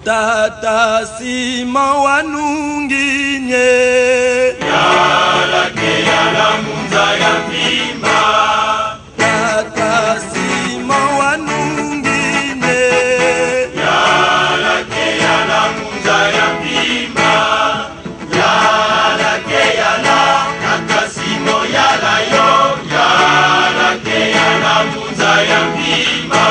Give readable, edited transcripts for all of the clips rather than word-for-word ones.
Tata sima wanunginye Yalake yala munza ya pima. Tata sima wanunginye Yalake yala munza ya pima. Yalake yala kakasimo yala yo. Yalake yala munza ya pima.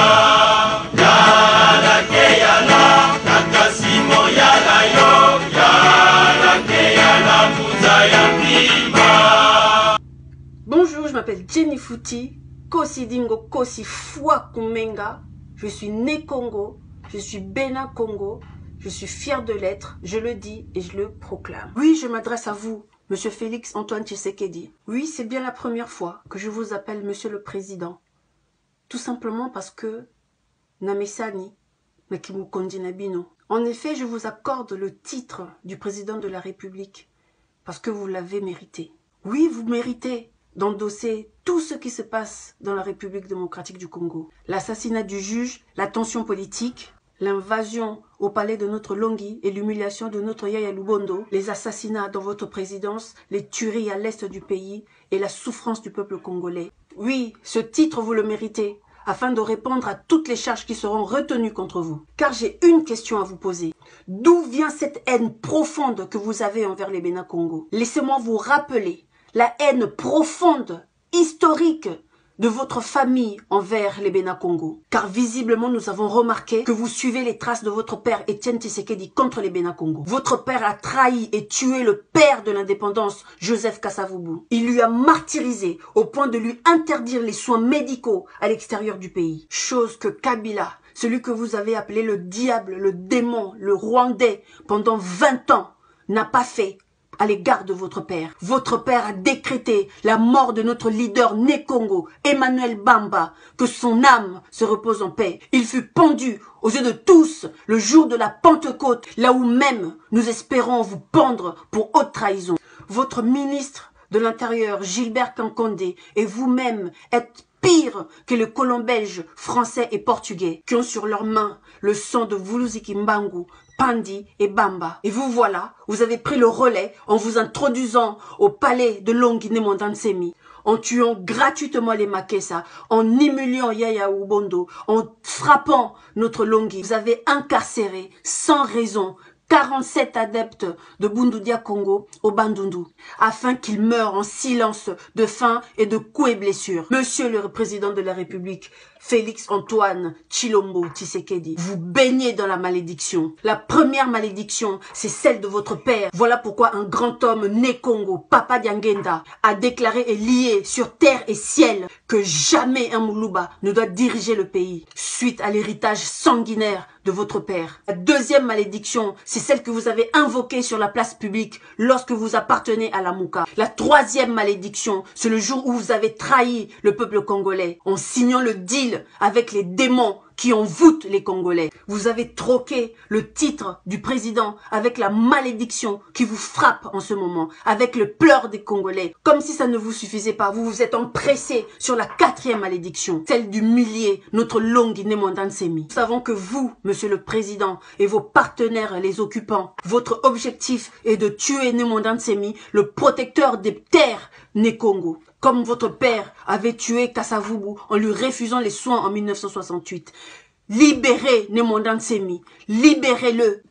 Yalake yala kakasimo yala yo. Yalake yala munza ya pima. Bonjour, je m'appelle Jenny Fouti, Kosi Dingo, Kosi Fwa Kumenga. Je suis né Congo, je suis Bénin Congo, je suis fière de l'être, je le dis et je le proclame. Oui, je m'adresse à vous, Monsieur Félix Antoine Tshisekedi. Oui, c'est bien la première fois que je vous appelle Monsieur le Président. Tout simplement parce que Namesani, Mekimukondinabino. En effet, je vous accorde le titre du Président de la République parce que vous l'avez mérité. Oui, vous méritez d'endosser tout ce qui se passe dans la République démocratique du Congo. L'assassinat du juge, la tension politique, l'invasion au palais de notre Longhi et l'humiliation de notre Yaya Lubondo, les assassinats dans votre présidence, les tueries à l'est du pays et la souffrance du peuple congolais. Oui, ce titre vous le méritez, afin de répondre à toutes les charges qui seront retenues contre vous. Car j'ai une question à vous poser. D'où vient cette haine profonde que vous avez envers les Bénin Congo? Laissez-moi vous rappeler la haine profonde, historique de votre famille envers les Bénin Congo. Car visiblement, nous avons remarqué que vous suivez les traces de votre père Étienne Tshisekedi contre les Bénin Congo. Votre père a trahi et tué le père de l'indépendance, Joseph Kasavubu. Il lui a martyrisé au point de lui interdire les soins médicaux à l'extérieur du pays. Chose que Kabila, celui que vous avez appelé le diable, le démon, le Rwandais, pendant 20 ans, n'a pas fait à l'égard de votre père. Votre père a décrété la mort de notre leader né Congo, Emmanuel Bamba, que son âme se repose en paix. Il fut pendu aux yeux de tous le jour de la Pentecôte, là où même nous espérons vous pendre pour haute trahison. Votre ministre de l'Intérieur, Gilbert Kankondé, et vous-même êtes pire que les colons belges, français et portugais qui ont sur leurs mains le sang de Vuluzi Mbangu, Pandi et Bamba. Et vous voilà, vous avez pris le relais en vous introduisant au palais de Longhi-Nemondansemi, en tuant gratuitement les Makessa, en humiliant Yaya Ubondo, en frappant notre Longhi. Vous avez incarcéré sans raison 47 adeptes de Bundudia Congo au Bandundu, afin qu'ils meurent en silence de faim et de coups et blessures. Monsieur le président de la République, Félix Antoine Tshilombo Tshisekedi, vous baignez dans la malédiction. La première malédiction, c'est celle de votre père. Voilà pourquoi un grand homme né Congo, Papa Diangenda, a déclaré et lié sur terre et ciel que jamais un Moulouba ne doit diriger le pays, suite à l'héritage sanguinaire de votre père. La deuxième malédiction, c'est celle que vous avez invoquée sur la place publique lorsque vous appartenez à la Mouka. La troisième malédiction, c'est le jour où vous avez trahi le peuple congolais en signant le deal avec les démons qui envoûtent les Congolais. Vous avez troqué le titre du président avec la malédiction qui vous frappe en ce moment, avec le pleur des Congolais. Comme si ça ne vous suffisait pas, vous vous êtes empressé sur la quatrième malédiction, celle d'humilier notre Longhi Nemondansemi. Nous savons que vous, monsieur le président, et vos partenaires, les occupants, votre objectif est de tuer Nemondansemi, le protecteur des terres né Congo. Comme votre père avait tué Kasavubu en lui refusant les soins en 1968. Libérez Nemondansemi, libérez-le.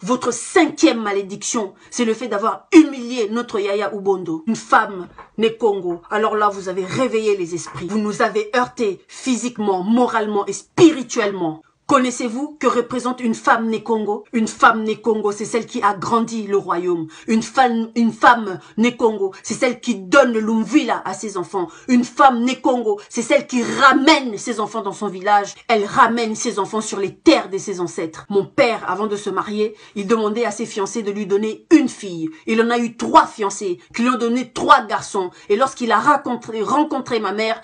Votre cinquième malédiction, c'est le fait d'avoir humilié notre Yaya Ubondo, une femme née Congo. Alors là, vous avez réveillé les esprits. Vous nous avez heurtés physiquement, moralement et spirituellement. Connaissez-vous que représente une femme née Congo? Une femme née Congo, c'est celle qui a grandi le royaume. Une femme née Congo, c'est celle qui donne le Lumvila à ses enfants. Une femme née Congo, c'est celle qui ramène ses enfants dans son village. Elle ramène ses enfants sur les terres de ses ancêtres. Mon père, avant de se marier, il demandait à ses fiancés de lui donner une fille. Il en a eu 3 fiancés, qui lui ont donné 3 garçons. Et lorsqu'il a rencontré ma mère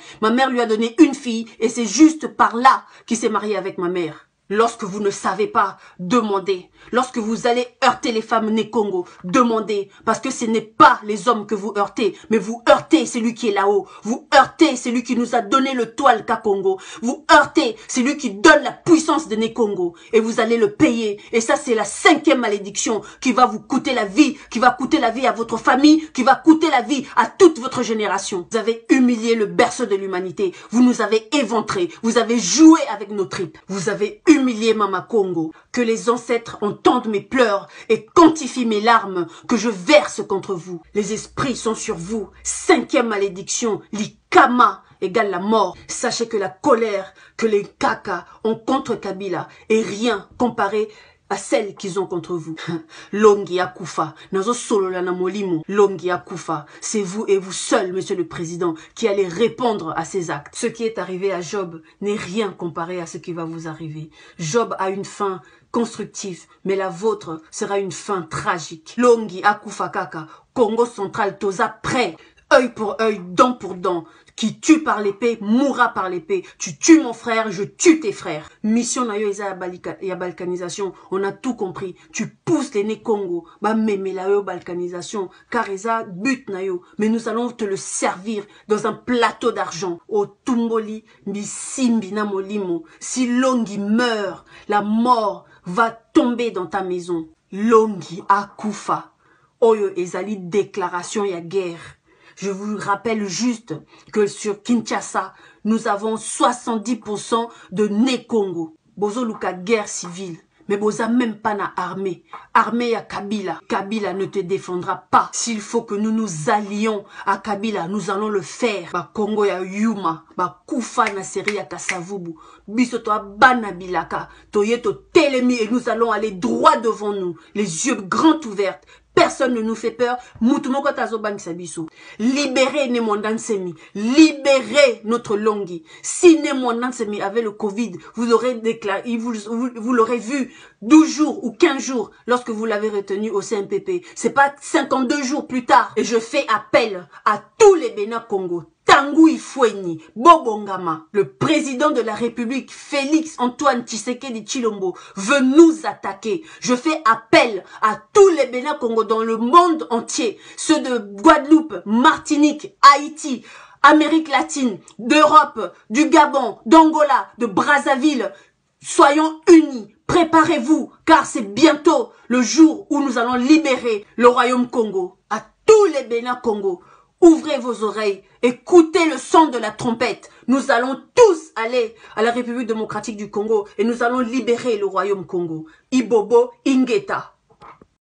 lui a donné une fille. Et c'est juste par là qu'il s'est marié avec ma mère. Lorsque vous ne savez pas, demandez. Lorsque vous allez heurter les femmes nées Congo, demandez. Parce que ce n'est pas les hommes que vous heurtez, mais vous heurtez celui qui est là-haut. Vous heurtez celui qui nous a donné le toit, le Congo. Vous heurtez celui qui donne la puissance de Congo. Et vous allez le payer. Et ça, c'est la 5e malédiction qui va vous coûter la vie, qui va coûter la vie à votre famille, qui va coûter la vie à toute votre génération. Vous avez humilié le berceau de l'humanité. Vous nous avez éventrés. Vous avez joué avec nos tripes. Vous avez humilié Mama Congo. Que les ancêtres entendent mes pleurs et quantifient mes larmes que je verse contre vous. Les esprits sont sur vous. 5e malédiction, l'Ikama égale la mort. Sachez que la colère que les Kaka ont contre Kabila est rien comparé à celle qu'ils ont contre vous. Longi Akufa, nazo solo la namolimo. Longi Akufa, c'est vous et vous seul, monsieur le président, qui allez répondre à ces actes. Ce qui est arrivé à Job n'est rien comparé à ce qui va vous arriver. Job a une fin constructive, mais la vôtre sera une fin tragique. Longi Akufa Kaka, Congo central toza prêt. Œil pour œil, dent pour dent. Qui tue par l'épée, mourra par l'épée. Tu tues mon frère, je tue tes frères. Mission na yo eza ya balkanisation, on a tout compris. Tu pousses les nez Congo, ba meme la yo balkanisation, car eza but na yo. Mais nous allons te le servir dans un plateau d'argent. Au Tumboli, Misimbi na molimo. Si Longi meurt, la mort va tomber dans ta maison. Longi Akufa. Oyo ezali déclaration ya guerre. Je vous rappelle juste que sur Kinshasa, nous avons 70% de nés Congo. Bozo luka guerre civile. Mais boza même pas na armée. Armée à Kabila. Kabila ne te défendra pas. S'il faut que nous nous allions à Kabila, nous allons le faire. Ba Congo ya Yuma. Ba Kufa na seri ya Kasavubu. Biso to bana bilaka. Toyeto telemi et nous allons aller droit devant nous. Les yeux grands ouverts. Personne ne nous fait peur. Mutumoko tazoban sabiso. Libérez Nemondan Semi. Libérez notre Longi. Si Nemondan Semi avait le Covid, vous l'aurez déclaré, vous l'aurez vu 12 jours ou 15 jours lorsque vous l'avez retenu au CNPP. C'est pas 52 jours plus tard. Et je fais appel à tous les Bénin Congo. Tanguy Ifoueni, Bobongama, le président de la République, Félix Antoine Tshisekedi Tshilombo, veut nous attaquer. Je fais appel à tous les Bénin Congo dans le monde entier, ceux de Guadeloupe, Martinique, Haïti, Amérique latine, d'Europe, du Gabon, d'Angola, de Brazzaville. Soyons unis, préparez-vous, car c'est bientôt le jour où nous allons libérer le Royaume Congo. À tous les Bénin Congo, ouvrez vos oreilles, écoutez le son de la trompette. Nous allons tous aller à la République démocratique du Congo et nous allons libérer le Royaume Congo. Ibobo Ingeta.